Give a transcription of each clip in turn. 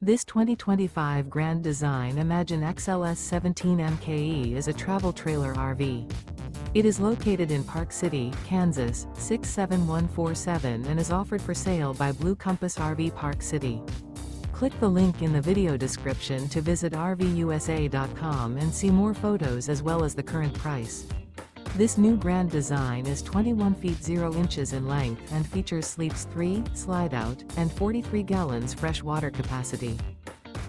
This 2025 Grand Design Imagine XLS 17 MKE is a travel trailer RV. It is located in Park City, Kansas, 67147 and is offered for sale by Blue Compass RV Park City. Click the link in the video description to visit RVUSA.com and see more photos as well as the current price. This new Grand Design is 21 feet 0 inches in length and features sleeps 3, Slideout, and 43 gallons fresh water capacity.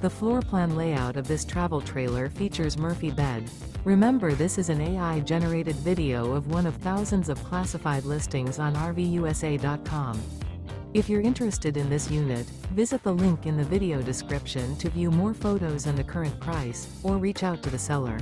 The floor plan layout of this travel trailer features Murphy bed. Remember, this is an AI-generated video of one of thousands of classified listings on RVUSA.com. If you're interested in this unit, visit the link in the video description to view more photos and the current price, or reach out to the seller.